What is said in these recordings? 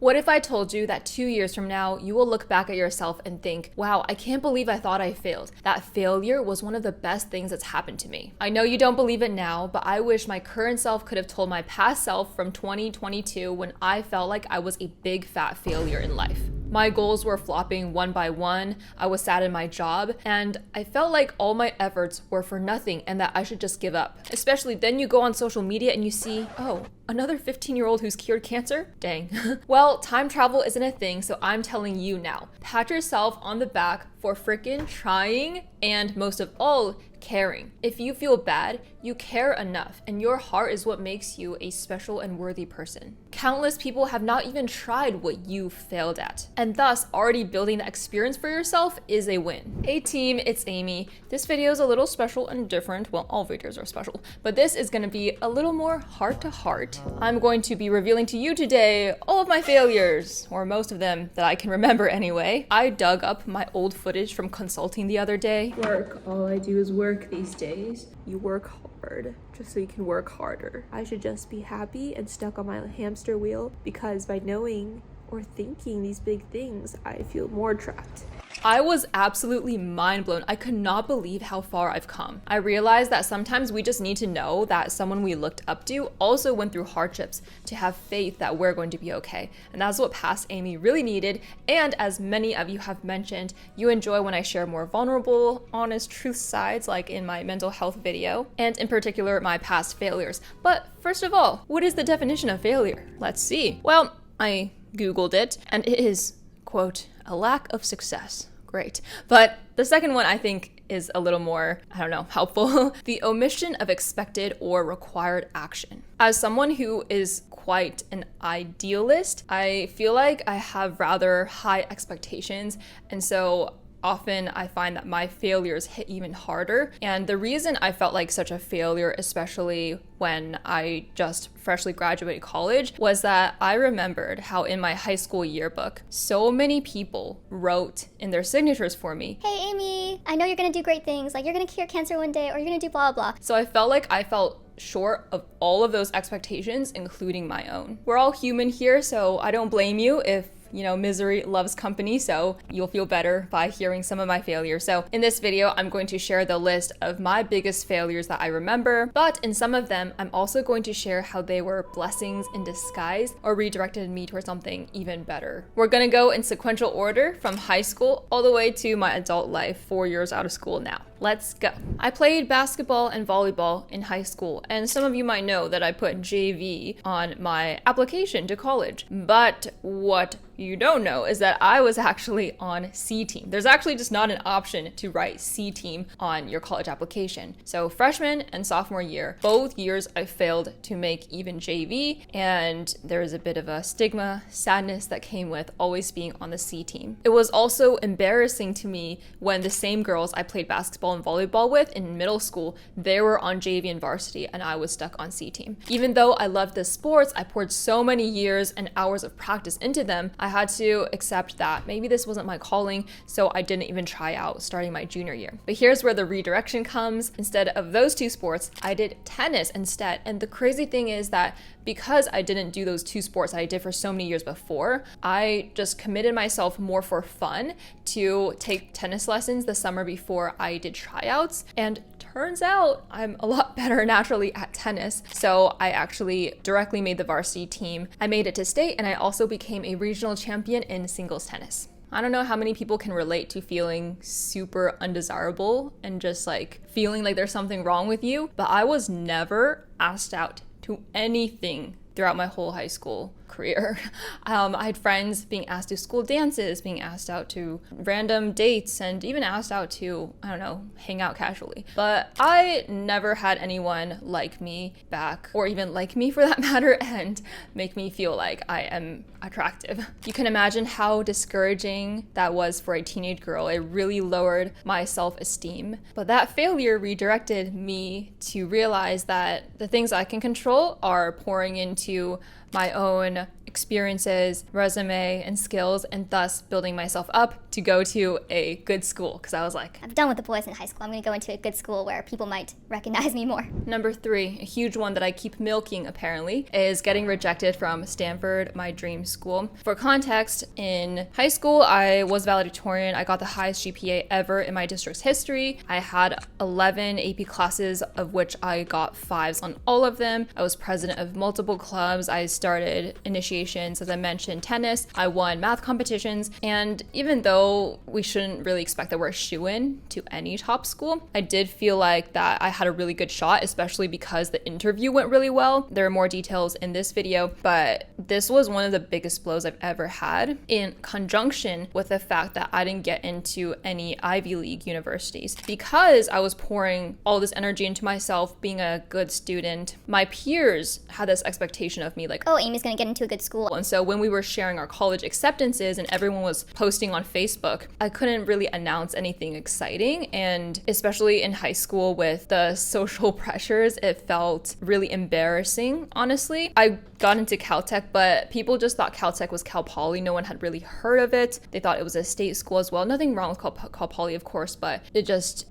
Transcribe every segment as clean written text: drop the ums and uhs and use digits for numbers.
What if I told you that 2 years from now, you will look back at yourself and think, wow, I can't believe I thought I failed. That failure was one of the best things that's happened to me. I know you don't believe it now, but I wish my current self could have told my past self from 2022 when I felt like I was a big fat failure in life. My goals were flopping one by one, I was sad in my job, and I felt like all my efforts were for nothing and that I should just give up. Especially then you go on social media and you see, oh, another 15-year-old who's cured cancer? Dang. Well, time travel isn't a thing, so I'm telling you now. Pat yourself on the back for freaking trying and most of all, caring. If you feel bad, you care enough, and your heart is what makes you a special and worthy person. Countless people have not even tried what you failed at, and thus already building that experience for yourself is a win. Hey team, it's Amy. This video is a little special and different. Well, all videos are special, but this is gonna be a little more heart to heart. I'm going to be revealing to you today all of my failures, or most of them that I can remember anyway. I dug up my old footage from consulting the other day. Work, all I do is work these days. You work hard just so you can work harder. I should just be happy and stuck on my hamster wheel because by knowing or thinking these big things, I feel more trapped. I was absolutely mind blown. I could not believe how far I've come. I realized that sometimes we just need to know that someone we looked up to also went through hardships to have faith that we're going to be okay. And that's what past Amy really needed. And as many of you have mentioned, you enjoy when I share more vulnerable, honest truth sides, like in my mental health video, and in particular, my past failures. But first of all, what is the definition of failure? Let's see. Well, I Googled it, and it is, quote, a lack of success. Great. But the second one I think is a little more, I don't know, helpful. The omission of expected or required action. As someone who is quite an idealist, I feel like I have rather high expectations, and so often I find that my failures hit even harder. And the reason I felt like such a failure, especially when I just freshly graduated college, was that I remembered how in my high school yearbook, so many people wrote in their signatures for me, "Hey Amy, I know you're gonna do great things, like you're gonna cure cancer one day, or you're gonna do blah blah." So I felt like I felt short of all of those expectations, including my own. We're all human here, so I don't blame you if misery loves company, so you'll feel better by hearing some of my failures. So in this video, I'm going to share the list of my biggest failures that I remember, but in some of them, I'm also going to share how they were blessings in disguise or redirected me towards something even better. We're gonna go in sequential order from high school all the way to my adult life, 4 years out of school now. Let's go. I played basketball and volleyball in high school, and some of you might know that I put JV on my application to college, but what you don't know is that I was actually on C team. There's actually just not an option to write C team on your college application. So freshman and sophomore year, both years I failed to make even JV, and there was a bit of a stigma, sadness that came with always being on the C team. It was also embarrassing to me when the same girls I played basketball and volleyball with in middle school, they were on JV and varsity and I was stuck on C team. Even though I loved the sports, I poured so many years and hours of practice into them, I had to accept that maybe this wasn't my calling, so I didn't even try out starting my junior year. But here's where the redirection comes. Instead of those two sports, I did tennis instead. And the crazy thing is that because I didn't do those two sports I did for so many years before, I just committed myself more for fun to take tennis lessons the summer before I did tryouts. And turns out I'm a lot better naturally at tennis. So I actually directly made the varsity team. I made it to state, and I also became a regional champion in singles tennis. I don't know how many people can relate to feeling super undesirable and just like feeling like there's something wrong with you, but I was never asked out to anything throughout my whole high school career. I had friends being asked to school dances, being asked out to random dates, and even asked out to, I don't know, hang out casually. But I never had anyone like me back, or even like me for that matter, and make me feel like I am attractive. You can imagine how discouraging that was for a teenage girl. It really lowered my self-esteem. But that failure redirected me to realize that the things I can control are pouring into my own experiences, resume, and skills, and thus building myself up to go to a good school because I was like, I'm done with the boys in high school. I'm going to go into a good school where people might recognize me more. Number 3, a huge one that I keep milking apparently, is getting rejected from Stanford, my dream school. For context, in high school, I was valedictorian. I got the highest GPA ever in my district's history. I had 11 AP classes, of which I got 5s on all of them. I was president of multiple clubs. I started initiations, as I mentioned, tennis. I won math competitions. And even though we shouldn't really expect that we're a shoo-in to any top school, I did feel like that I had a really good shot, especially because the interview went really well. There are more details in this video, but this was one of the biggest blows I've ever had, in conjunction with the fact that I didn't get into any Ivy League universities. Because I was pouring all this energy into myself, being a good student, my peers had this expectation of me like, oh, Amy's going to get into a good school. And so when we were sharing our college acceptances and everyone was posting on Facebook, I couldn't really announce anything exciting. And especially in high school with the social pressures, it felt really embarrassing, honestly. I got into Caltech, but people just thought Caltech was Cal Poly. No one had really heard of it. They thought it was a state school as well. Nothing wrong with Cal Poly, of course, but it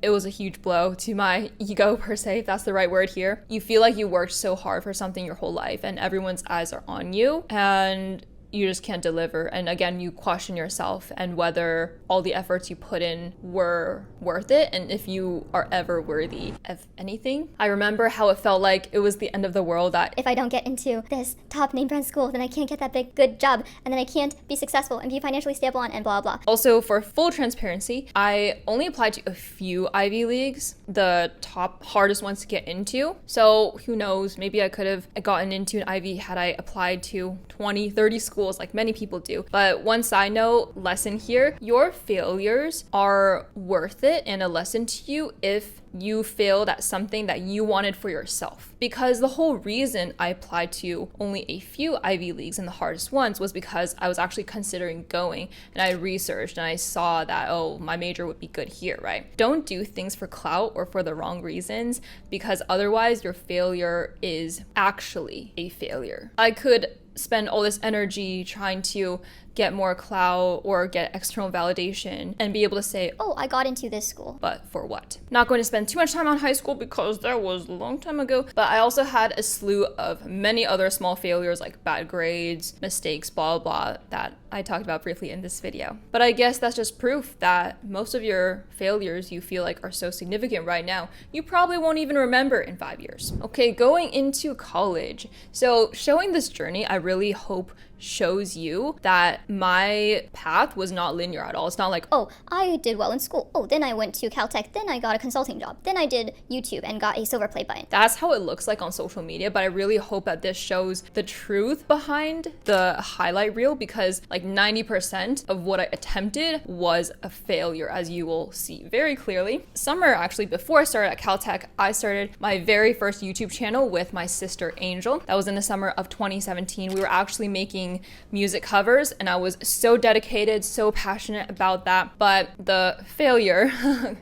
was a huge blow to my ego, per se, if that's the right word here. You feel like you worked so hard for something your whole life and everyone's eyes are on you, and you just can't deliver. And again, you question yourself and whether all the efforts you put in were worth it and if you are ever worthy of anything. I remember how it felt like it was the end of the world, that if I don't get into this top name brand school, then I can't get that big good job, and then I can't be successful and be financially stable and blah blah. Also, for full transparency, I only applied to a few Ivy Leagues, the top hardest ones to get into. So who knows, maybe I could have gotten into an Ivy had I applied to 20, 30 schools like many people do. But one side note lesson here, your failures are worth it and a lesson to you if you failed at something that you wanted for yourself. Because the whole reason I applied to only a few Ivy Leagues and the hardest ones was because I was actually considering going, and I researched and I saw that, oh, my major would be good here, right? Don't do things for clout or for the wrong reasons, because otherwise your failure is actually a failure. I could spend all this energy trying to get more clout or get external validation and be able to say, oh, I got into this school. But for what? Not going to spend too much time on high school because that was a long time ago. But I also had a slew of many other small failures like bad grades, mistakes, blah, blah, that I talked about briefly in this video. But I guess that's just proof that most of your failures you feel like are so significant right now, you probably won't even remember in 5 years. Okay, going into college. So showing this journey, I really hope shows you that my path was not linear at all. It's not like, oh, I did well in school. Oh, then I went to Caltech. Then I got a consulting job. Then I did YouTube and got a silver play button. That's how it looks like on social media, but I really hope that this shows the truth behind the highlight reel, because like 90% of what I attempted was a failure, as you will see very clearly. Summer, actually, before I started at Caltech, I started my very first YouTube channel with my sister Angel. That was in the summer of 2017. We were actually making music covers, and I was so dedicated, so passionate about that. But the failure,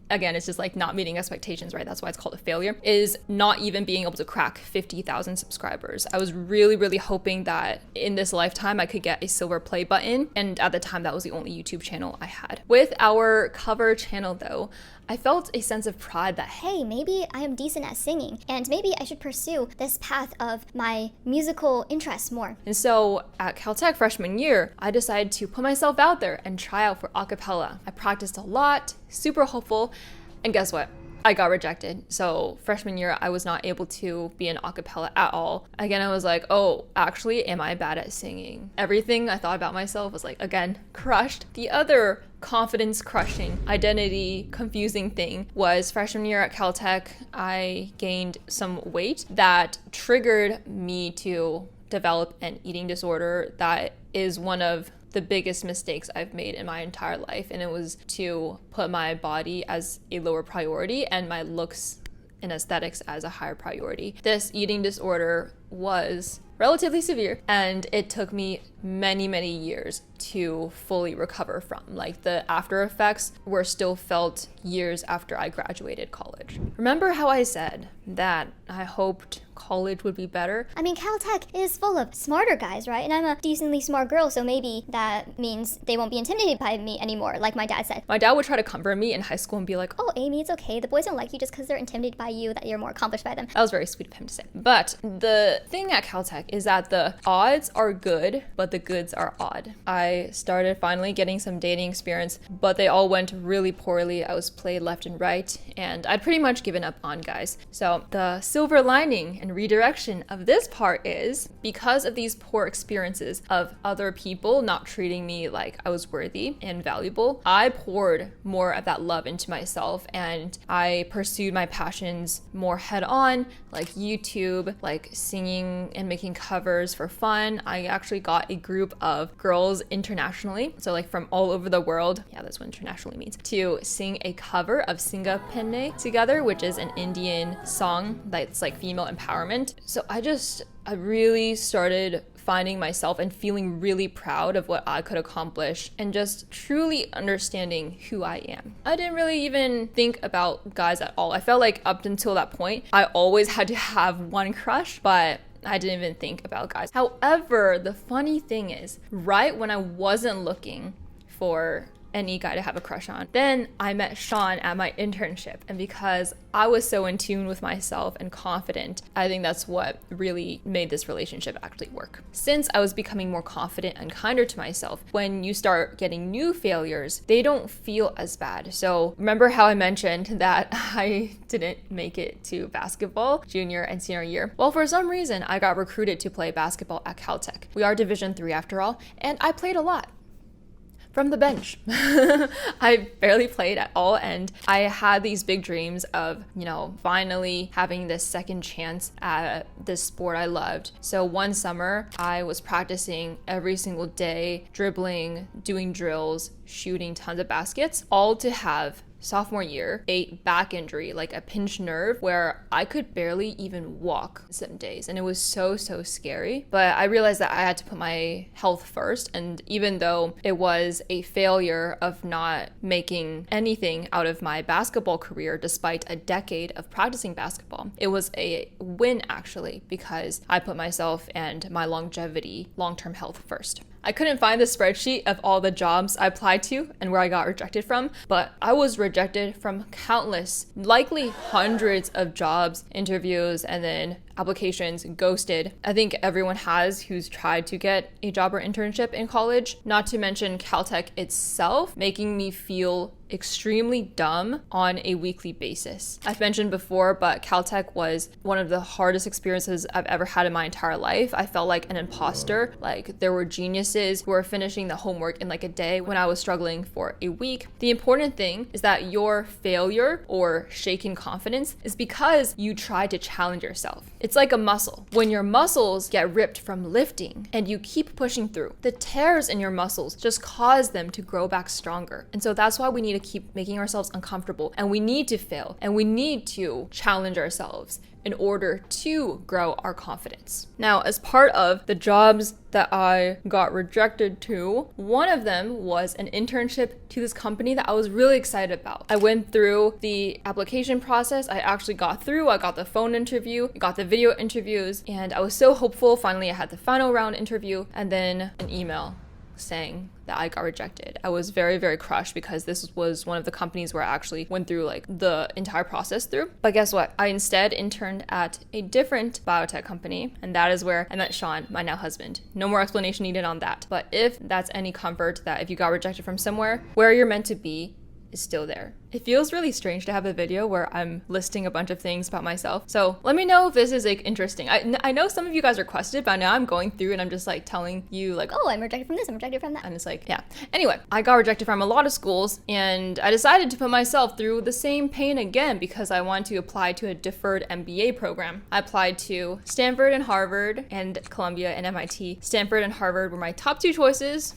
again, it's just like not meeting expectations, right? That's why it's called a failure, is not even being able to crack 50,000 subscribers. I was really, really hoping that in this lifetime I could get a silver play button, and at the time that was the only YouTube channel I had. With our cover channel though, I felt a sense of pride that, hey, maybe I am decent at singing, and maybe I should pursue this path of my musical interests more. And so at Caltech freshman year, I decided to put myself out there and try out for a cappella. I practiced a lot, super hopeful, and guess what? I got rejected. So freshman year, I was not able to be an a cappella at all. Again, I was like, oh, actually, am I bad at singing? Everything I thought about myself was like, again, crushed. The other confidence crushing, identity confusing thing was freshman year at Caltech, I gained some weight that triggered me to develop an eating disorder that is one of the biggest mistakes I've made in my entire life, and it was to put my body as a lower priority and my looks and aesthetics as a higher priority. This eating disorder was relatively severe, and it took me many years to fully recover from. Like, the after effects were still felt years after I graduated college. Remember how I said that I hoped college would be better? I mean, Caltech is full of smarter guys, right? And I'm a decently smart girl, so maybe that means they won't be intimidated by me anymore, like my dad said. My dad would try to comfort me in high school and be like, "Oh, Amy, it's okay. The boys don't like you just because they're intimidated by you, that you're more accomplished by them." that was very sweet of him to say. But the thing at Caltech is that the odds are good, but the goods are odd. I started finally getting some dating experience, but they all went really poorly. I was played left and right, and I'd pretty much given up on guys. So the silver lining and redirection of this part is, because of these poor experiences of other people not treating me like I was worthy and valuable, I poured more of that love into myself, and I pursued my passions more head on, like YouTube, like singing and making covers for fun. I actually got a group of girls internationally, so like from all over the world, yeah, that's what internationally means, to sing a cover of Singa Penne together, which is an Indian song that's like female empowerment. So I really started finding myself and feeling really proud of what I could accomplish, and just truly understanding who I am. I didn't really even think about guys at all. I felt like up until that point, I always had to have one crush, but I didn't even think about guys. However, the funny thing is, right when I wasn't looking for any guy to have a crush on, then I met Sean at my internship, and because I was so in tune with myself and confident, I think that's what really made this relationship actually work. Since I was becoming more confident and kinder to myself, when you start getting new failures, they don't feel as bad. So remember how I mentioned that I didn't make it to basketball junior and senior year? Well, for some reason, I got recruited to play basketball at Caltech. We are Division III after all, and I played a lot. From the bench. I barely played at all, and I had these big dreams of, finally having this second chance at this sport I loved. So one summer, I was practicing every single day, dribbling, doing drills, shooting tons of baskets, all to have sophomore year a back injury, like a pinched nerve, where I could barely even walk some days, and it was so scary. But I realized that I had to put my health first, and even though it was a failure of not making anything out of my basketball career despite a decade of practicing basketball, it was a win actually, because I put myself and my longevity, long-term health first. I couldn't find the spreadsheet of all the jobs I applied to and where I got rejected from, but I was rejected from countless, likely hundreds of jobs, interviews, and then applications, ghosted. I think everyone has who's tried to get a job or internship in college, not to mention Caltech itself making me feel extremely dumb on a weekly basis. I've mentioned before, but Caltech was one of the hardest experiences I've ever had in my entire life. I felt like an imposter. Like, there were geniuses who were finishing the homework in like a day when I was struggling for a week. The important thing is that your failure or shaken confidence is because you tried to challenge yourself. It's like a muscle. When your muscles get ripped from lifting and you keep pushing through, the tears in your muscles just cause them to grow back stronger. And so that's why we need to keep making ourselves uncomfortable, and we need to fail, and we need to challenge ourselves in order to grow our confidence. Now, as part of the jobs that I got rejected to, one of them was an internship to this company that I was really excited about. I went through the application process. I actually got through. I got the phone interview, got the video interviews, and I was so hopeful. Finally, I had the final round interview, and then an email saying that I got rejected. I was very crushed, because this was one of the companies where I actually went through like the entire process through. But guess what? I instead interned at a different biotech company, and that is where I met Sean, my now husband. No more explanation needed on that. But if that's any comfort, that if you got rejected from somewhere, where you're meant to be is still there. It feels really strange to have a video where I'm listing a bunch of things about myself. So let me know if this is like interesting. I know some of you guys requested, but now I'm going through and I'm just like telling you like, oh, I'm rejected from this, I'm rejected from that. And it's like, yeah. Anyway, I got rejected from a lot of schools, and I decided to put myself through the same pain again because I wanted to apply to a deferred MBA program. I applied to Stanford and Harvard and Columbia and MIT. Stanford and Harvard were my top two choices.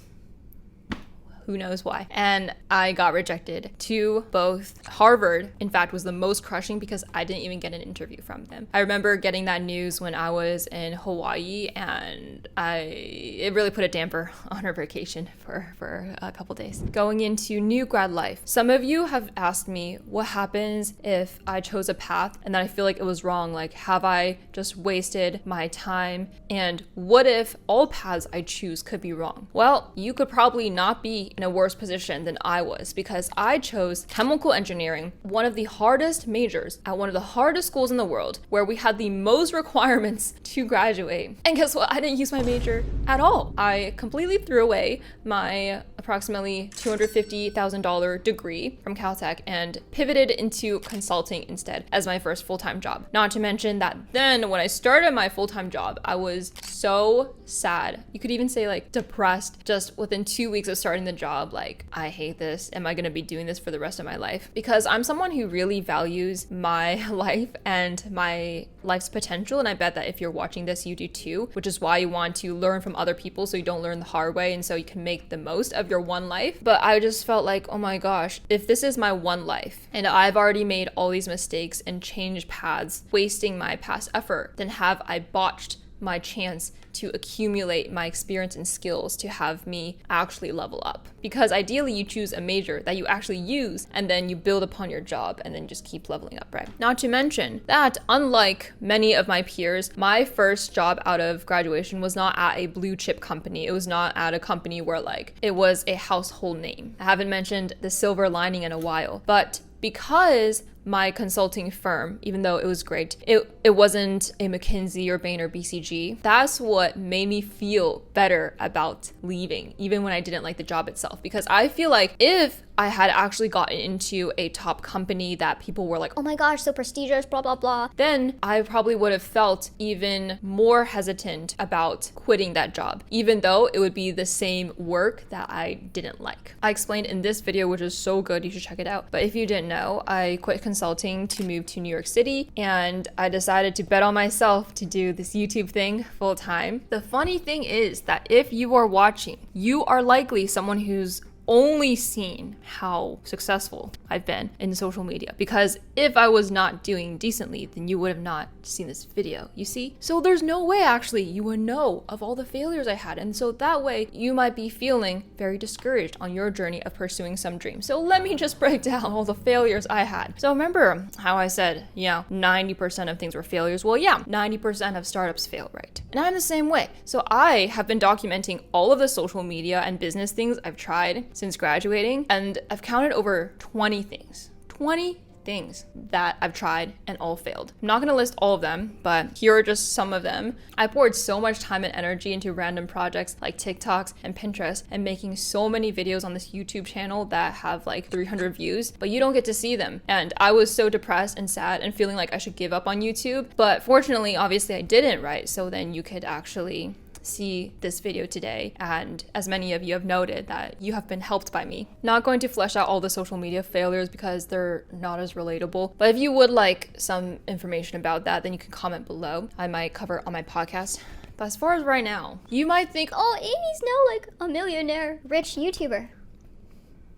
who knows why. And I got rejected to both. Harvard, in fact, was the most crushing because I didn't even get an interview from them. I remember getting that news when I was in Hawaii, and it really put a damper on our vacation for a couple days. Going into new grad life, some of you have asked me what happens if I chose a path and then I feel like it was wrong. Like, have I just wasted my time? And what if all paths I choose could be wrong? Well, you could probably not be in a worse position than I was, because I chose chemical engineering, one of the hardest majors at one of the hardest schools in the world, where we had the most requirements to graduate. And guess what? I didn't use my major at all. I completely threw away my approximately $250,000 degree from Caltech and pivoted into consulting instead as my first full-time job. Not to mention that then when I started my full-time job, I was so sad. You could even say like depressed just within 2 weeks of starting the job. Like, I hate this. Am I going to be doing this for the rest of my life? Because I'm someone who really values my life and my life's potential. And I bet that if you're watching this, you do too, which is why you want to learn from other people so you don't learn the hard way and so you can make the most of your one life. But I just felt like, oh my gosh, if this is my one life and I've already made all these mistakes and changed paths, wasting my past effort, then have I botched my chance to accumulate my experience and skills to have me actually level up? Because ideally you choose a major that you actually use and then you build upon your job and then just keep leveling up, right? Not to mention that unlike many of my peers, my first job out of graduation was not at a blue chip company. It was not at a company where like it was a household name. I haven't mentioned the silver lining in a while, but because my consulting firm, even though it was great, it wasn't a McKinsey or Bain or BCG. That's what made me feel better about leaving, even when I didn't like the job itself. Because I feel like if I had actually gotten into a top company that people were like, oh my gosh, so prestigious, blah, blah, blah, then I probably would have felt even more hesitant about quitting that job, even though it would be the same work that I didn't like. I explained in this video, which is so good, you should check it out. But if you didn't know, I quit consulting to move to New York City, and I decided to bet on myself to do this YouTube thing full time. The funny thing is that if you are watching, you are likely someone who's only seen how successful I've been in social media, because if I was not doing decently, then you would have not seen this video, you see? So there's no way actually you would know of all the failures I had, and so that way you might be feeling very discouraged on your journey of pursuing some dream. So let me just break down all the failures I had. So remember how I said, 90% of things were failures? Well, 90% of startups fail, right? And I'm the same way. So I have been documenting all of the social media and business things I've tried since graduating, and I've counted over 20 things that I've tried and all failed. I'm not going to list all of them, but here are just some of them. I poured so much time and energy into random projects like TikToks and Pinterest and making so many videos on this YouTube channel that have like 300 views, but you don't get to see them. And I was so depressed and sad and feeling like I should give up on YouTube. But fortunately, obviously I didn't, right? So then you could actually see this video today, and as many of you have noted that you have been helped by me. Not going to flesh out all the social media failures because they're not as relatable, but if you would like some information about that, then you can comment below. I might cover it on my podcast. But as far as right now, you might think, oh, Amy's now like a millionaire rich YouTuber.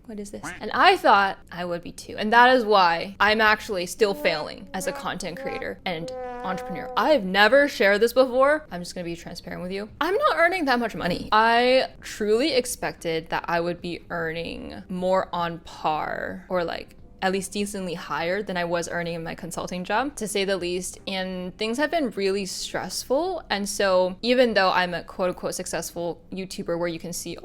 What is this? And I thought I would be too. And that is why I'm actually still failing as a content creator and entrepreneur. I've never shared this before. I'm just gonna be transparent with you. I'm not earning that much money. I truly expected that I would be earning more on par, or like at least decently higher than I was earning in my consulting job, to say the least. And things have been really stressful. And so even though I'm a quote unquote successful YouTuber where you can see,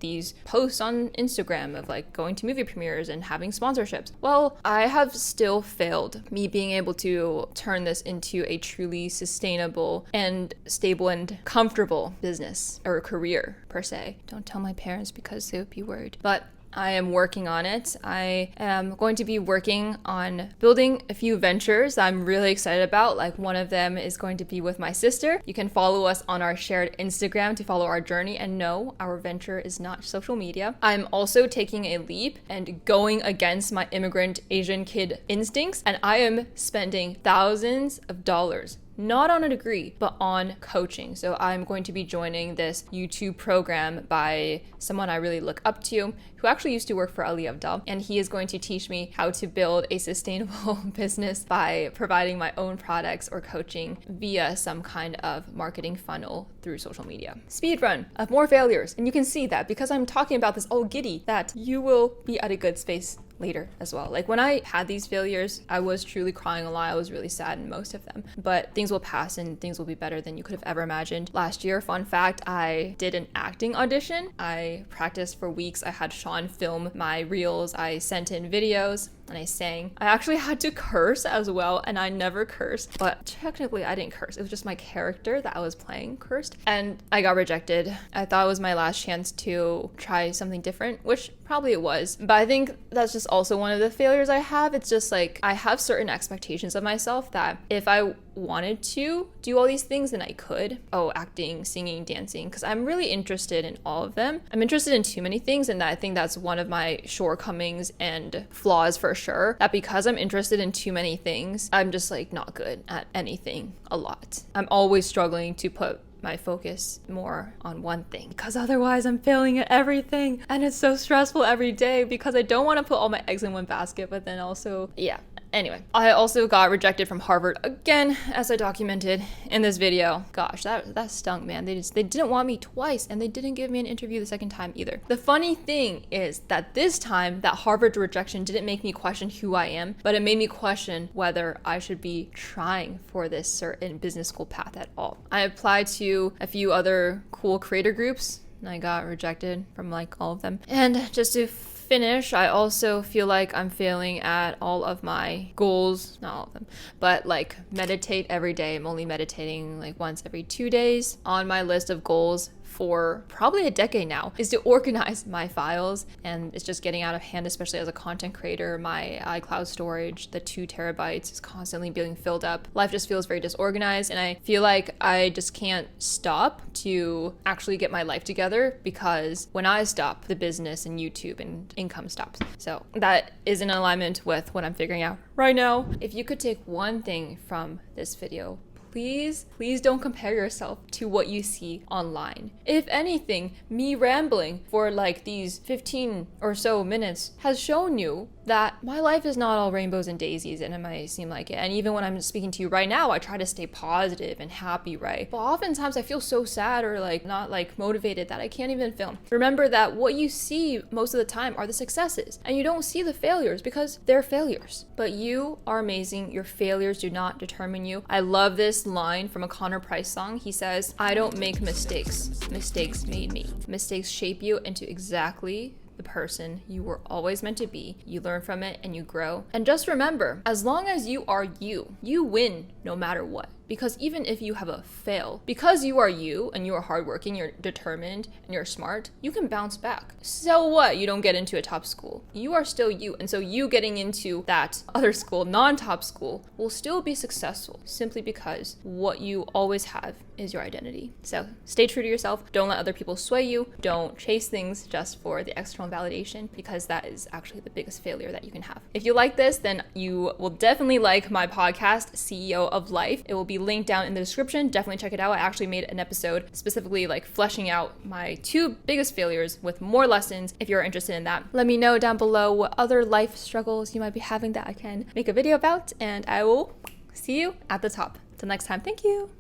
these posts on Instagram of like going to movie premieres and having sponsorships, well, I have still failed me being able to turn this into a truly sustainable and stable and comfortable business or career per se. Don't tell my parents because they would be worried. But I am working on it. I am going to be working on building a few ventures that I'm really excited about. Like, one of them is going to be with my sister. You can follow us on our shared Instagram to follow our journey. And no, our venture is not social media. I'm also taking a leap and going against my immigrant Asian kid instincts. And I am spending thousands of dollars, not on a degree, but on coaching. So I'm going to be joining this YouTube program by someone I really look up to, who actually used to work for LiQWYD, and he is going to teach me how to build a sustainable business by providing my own products or coaching via some kind of marketing funnel through social media. Speed run of more failures. And you can see that because I'm talking about this all giddy, that you will be at a good space later as well. Like when I had these failures, I was truly crying a lot. I was really sad in most of them, but things will pass and things will be better than you could have ever imagined. Last year, fun fact, I did an acting audition. I practiced for weeks. I had Sean film my reels. I sent in videos and I sang. I actually had to curse as well, and I never cursed, but technically I didn't curse. It was just my character that I was playing cursed, and I got rejected. I thought it was my last chance to try something different, which probably it was, but I think that's just also one of the failures I have. It's just like I have certain expectations of myself that if I wanted to do all these things, then I could. Oh, acting, singing, dancing, because I'm really interested in all of them. I'm interested in too many things, and I think that's one of my shortcomings and flaws for sure, that because I'm interested in too many things, I'm just like not good at anything a lot. I'm always struggling to put my focus more on one thing, because otherwise I'm failing at everything, and it's so stressful every day because I don't want to put all my eggs in one basket, but then also, yeah. Anyway, I also got rejected from Harvard again, as I documented in this video. Gosh, that stunk, man. They didn't want me twice, and they didn't give me an interview the second time either. The funny thing is that this time, that Harvard rejection didn't make me question who I am, but it made me question whether I should be trying for this certain business school path at all. I applied to a few other cool creator groups, and I got rejected from like all of them. And just to finish, I also feel like I'm failing at all of my goals, not all of them, but like meditate every day. I'm only meditating like once every 2 days. On my list of goals for probably a decade now is to organize my files, and it's just getting out of hand, especially as a content creator. My iCloud storage, the 2 terabytes, is constantly being filled up. Life just feels very disorganized, and I feel like I just can't stop to actually get my life together, because when I stop, the business and YouTube and income stops. So that is in alignment with what I'm figuring out right now. If you could take one thing from this video, please don't compare yourself to what you see online. If anything, me rambling for like these 15 or so minutes has shown you that my life is not all rainbows and daisies, and it might seem like it. And even when I'm speaking to you right now, I try to stay positive and happy, right? But oftentimes I feel so sad or like not like motivated that I can't even film. Remember that what you see most of the time are the successes, and you don't see the failures because they're failures. But you are amazing. Your failures do not determine you. I love this line from a Connor Price song. He says, "I don't make mistakes. Mistakes made me." Mistakes shape you into exactly the person you were always meant to be. You learn from it and you grow. And just remember, as long as you are you, you win no matter what. Because even if you have a fail, because you are you and you are hardworking, you're determined, and you're smart, you can bounce back. So what? You don't get into a top school. You are still you. And so you getting into that other school, non-top school, will still be successful simply because what you always have is your identity. So stay true to yourself. Don't let other people sway you. Don't chase things just for the external validation, because that is actually the biggest failure that you can have. If you like this, then you will definitely like my podcast, CEO of Life. It will be linked down in the description. Definitely check it out. I actually made an episode specifically like fleshing out my 2 biggest failures with more lessons. If you're interested in that, let me know down below what other life struggles you might be having that I can make a video about, and I will see you at the top. Till next time, thank you.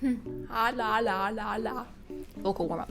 La la la la la. Vocal warm up.